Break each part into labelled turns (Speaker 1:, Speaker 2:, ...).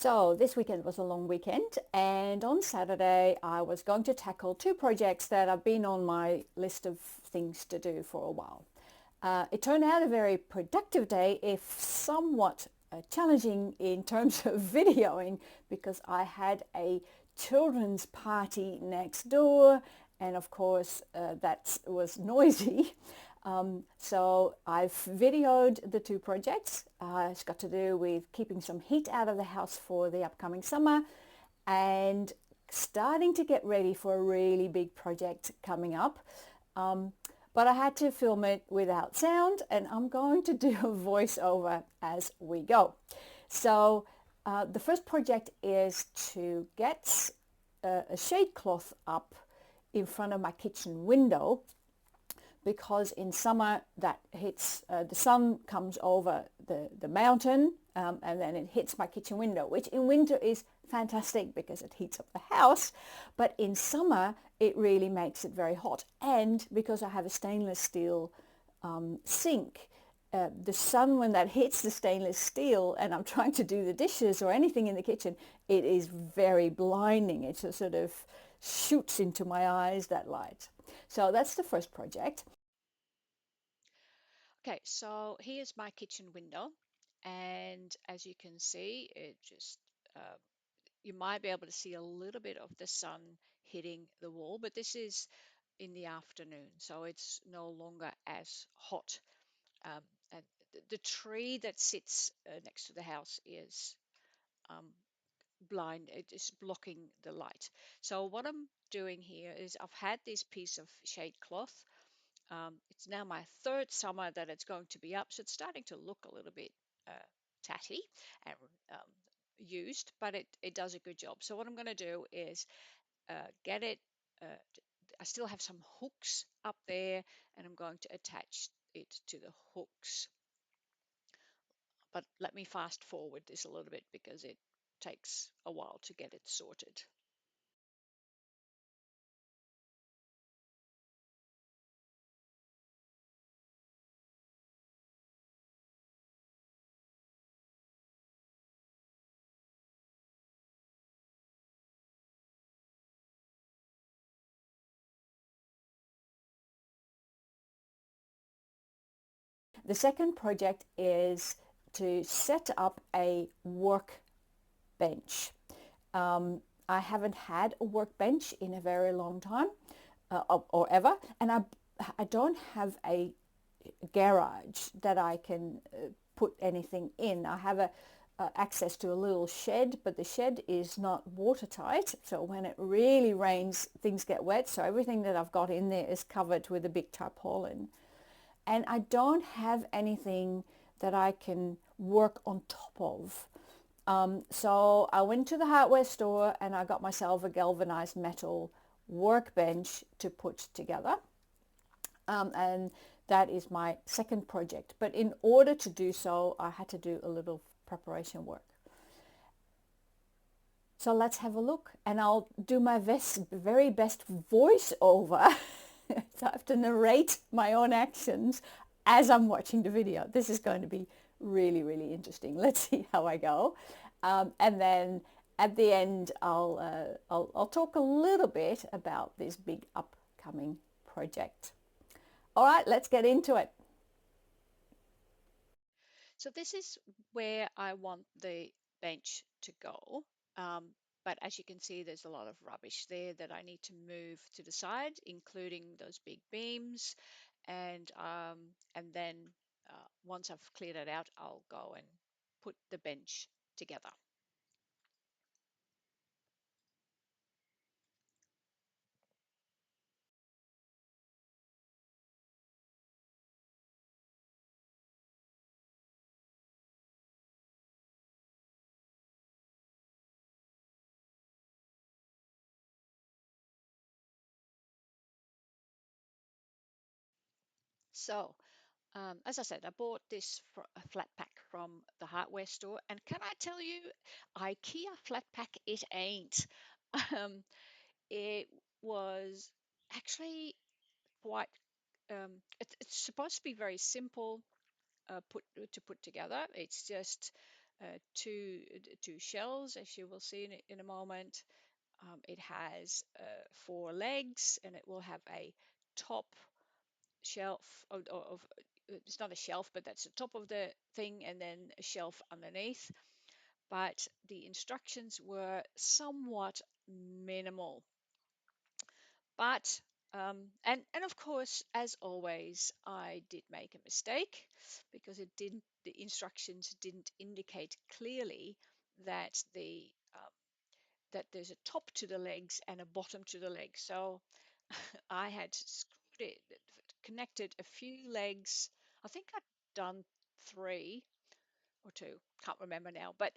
Speaker 1: So this weekend was a long weekend, and on Saturday I was going to tackle two projects that have been on my list of things to do for a while. It turned out a very productive day, if somewhat challenging in terms of videoing, because I had a children's party next door, and of course that was noisy. So I've videoed the two projects. It's got to do with keeping some heat out of the house for the upcoming summer and starting to get ready for a really big project coming up. But I had to film it without sound, and I'm going to do a voiceover as we go. So the first project is to get a shade cloth up in front of my kitchen window, because in summer that hits, the sun comes over the mountain, and then it hits my kitchen window, which in winter is fantastic because it heats up the house, but in summer it really makes it very hot. And because I have a stainless steel sink, the sun, when that hits the stainless steel and I'm trying to do the dishes or anything in the kitchen, it is very blinding. It sort of shoots into my eyes, that light. So that's the first project.
Speaker 2: Okay, so here's my kitchen window, and as you can see, it just you might be able to see a little bit of the sun hitting the wall, but this is in the afternoon, so it's no longer as hot. Um, and the tree that sits next to the house is um, blind; it is blocking the light. So what I'm doing here is I've had this piece of shade cloth. It's now my third summer that it's going to be up, so it's starting to look a little bit tatty and um, used, but it does a good job. So what I'm going to do is get it. Uh, I still have some hooks up there, and I'm going to attach it to the hooks. But let me fast forward this a little bit because it takes a while to get it sorted.
Speaker 1: The second project is to set up a workbench. I haven't had a workbench in a very long time, or ever, and I don't have a garage that I can put anything in. I have access to a little shed, but the shed is not watertight, so when it really rains things get wet, so everything that I've got in there is covered with a big tarpaulin, and I don't have anything that I can work on top of. So I went to the hardware store and I got myself a galvanized metal workbench to put together. And that is my second project. But in order to do so, I had to do a little preparation work. So let's have a look, and I'll do my very best voiceover. So I have to narrate my own actions as I'm watching the video. This is going to be really, really interesting. Let's see how I go. And then at the end, I'll talk a little bit about this big upcoming project. All right, let's get into it.
Speaker 2: So this is where I want the bench to go. Um, but as you can see, there's a lot of rubbish there that I need to move to the side, including those big beams. And then once I've cleared it out, I'll go and put the bench together. So as I said, I bought this for a flat pack from the hardware store, and can I tell you, IKEA flat pack it ain't. Um, it was actually quite. It's supposed to be very simple put to put together. It's just two shelves, as you will see in a moment. It has 4 legs, and it will have a top shelf of it's not a shelf, but that's the top of the thing, and then a shelf underneath. But the instructions were somewhat minimal. But and of course, as always, I did make a mistake because the instructions didn't indicate clearly that that there's a top to the legs and a bottom to the legs. So I had screwed it, connected a few legs. I think I'd done 3 or 2, can't remember now. But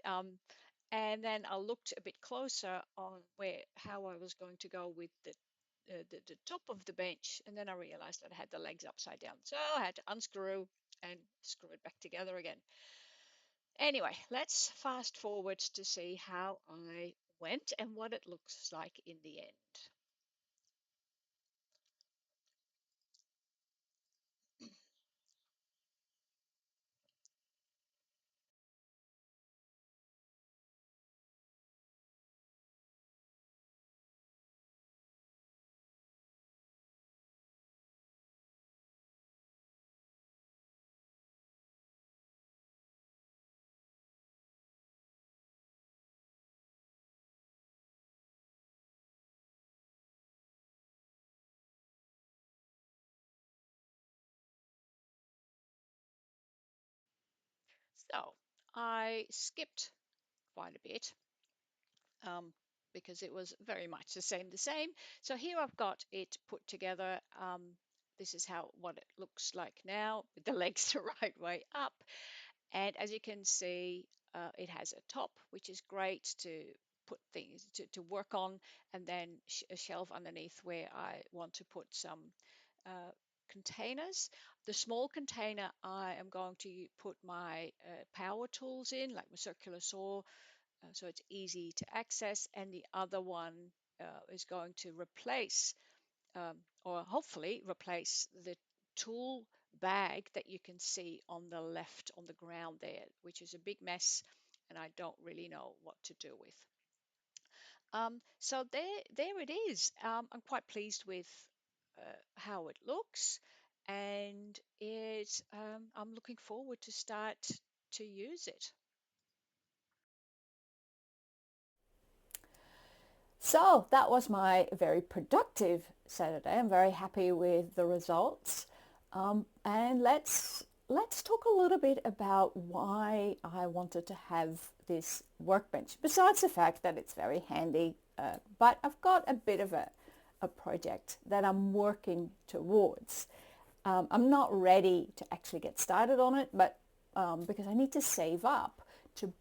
Speaker 2: and then I looked a bit closer on where how I was going to go with the top of the bench, and then I realized that I had the legs upside down. So I had to unscrew and screw it back together again. Anyway, let's fast forward to see how I went and what it looks like in the end. So I skipped quite a bit um, because it was very much the same. So here I've got it put together. This is how what it looks like now with the legs the right way up. And as you can see, it has a top, which is great to put things to work on, and then a shelf underneath where I want to put some uh, containers. The small container I am going to put my power tools in, like my circular saw, so it's easy to access. And the other one is going to replace, or hopefully replace, the tool bag that you can see on the left on the ground there, which is a big mess, and I don't really know what to do with. So there it is. I'm quite pleased with how it looks, and I'm looking forward to start to use it.
Speaker 1: So that was my very productive Saturday. I'm very happy with the results. And let's talk a little bit about why I wanted to have this workbench. Besides the fact that it's very handy, but I've got a bit of a project that I'm working towards. I'm not ready to actually get started on it, but because I need to save up to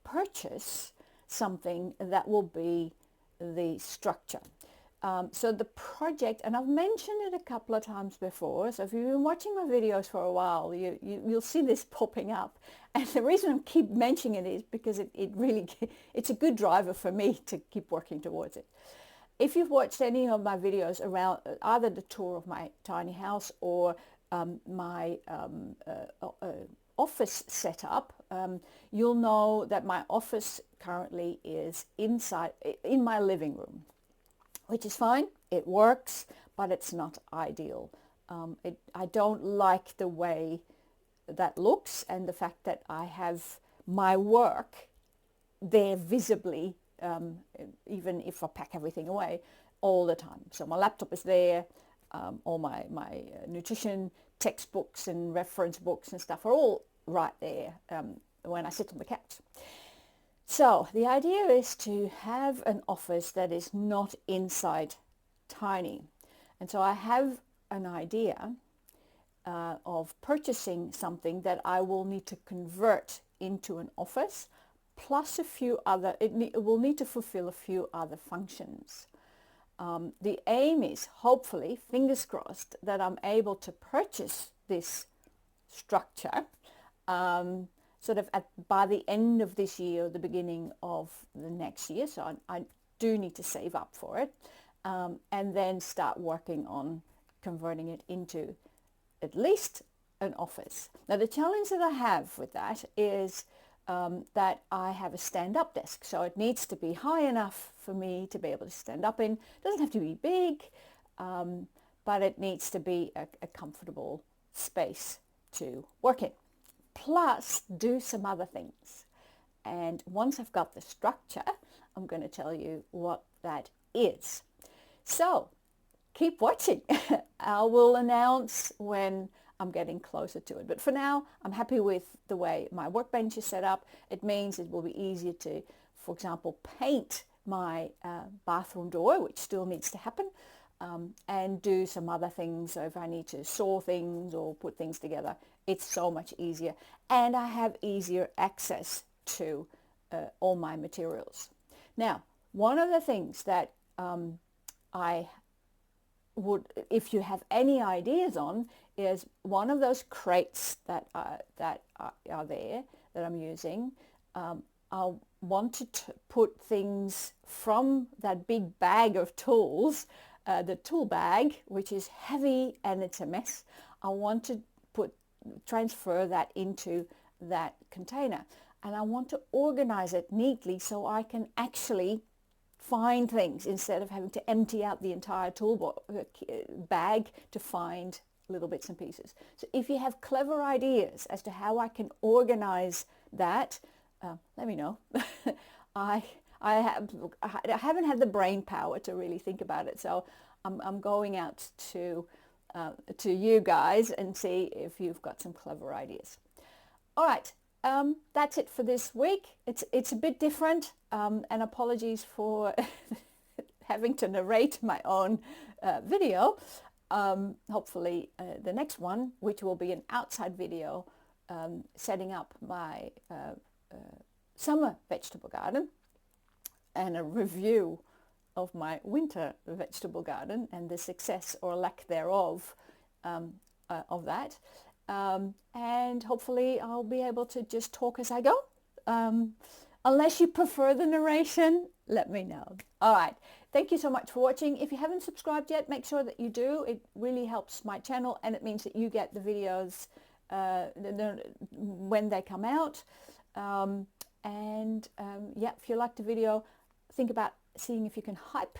Speaker 1: purchase something that will be the structure. So the project, and I've mentioned it a couple of times before, so if you've been watching my videos for a while, you'll see this popping up. And the reason I keep mentioning it is because it really, it's a good driver for me to keep working towards it. If you've watched any of my videos around either the tour of my tiny house or my office setup, you'll know that my office currently is inside in my living room, which is fine. It works, but it's not ideal. I don't like the way that looks, and the fact that I have my work there visibly, even if I pack everything away all the time. So my laptop is there, all my nutrition textbooks and reference books and stuff are all right there when I sit on the couch. So the idea is to have an office that is not inside tiny. And so I have an idea of purchasing something that I will need to convert into an office, plus a few other, it will need to fulfill a few other functions. The aim is, hopefully, fingers crossed, that I'm able to purchase this structure sort of by the end of this year or the beginning of the next year. So I do need to save up for it, and then start working on converting it into at least an office. Now the challenge that I have with that is that I have a stand-up desk. So it needs to be high enough for me to be able to stand up in. It doesn't have to be big, but it needs to be a comfortable space to work in. Plus, do some other things. And once I've got the structure, I'm going to tell you what that is. So keep watching. I will announce when I'm getting closer to it. But for now, I'm happy with the way my workbench is set up. It means it will be easier to, for example, paint my bathroom door, which still needs to happen, and do some other things. So if I need to saw things or put things together, it's so much easier. And I have easier access to all my materials. Now, one of the things that I would, if you have any ideas on, is one of those crates that are there that I'm using. I want to put things from that big bag of tools, the tool bag, which is heavy and it's a mess. I want to transfer that into that container, and I want to organize it neatly so I can actually find things instead of having to empty out the entire tool bag to find little bits and pieces. So if you have clever ideas as to how I can organize that, let me know. I haven't had the brain power to really think about it, so I'm going out to you guys and see if you've got some clever ideas. All right, that's it for this week. It's a bit different, and apologies for having to narrate my own video. Hopefully the next one, which will be an outside video, setting up my summer vegetable garden and a review of my winter vegetable garden and the success or lack thereof of that. And hopefully I'll be able to just talk as I go. Unless you prefer the narration, let me know. All right. Thank you so much for watching. If you haven't subscribed yet, make sure that you do. It really helps my channel, and it means that you get the videos when they come out. Yeah, if you liked the video, think about seeing if you can hype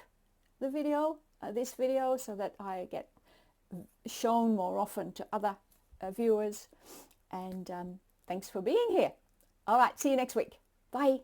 Speaker 1: the video, this video, so that I get shown more often to other viewers. And thanks for being here. All right, see you next week. Bye.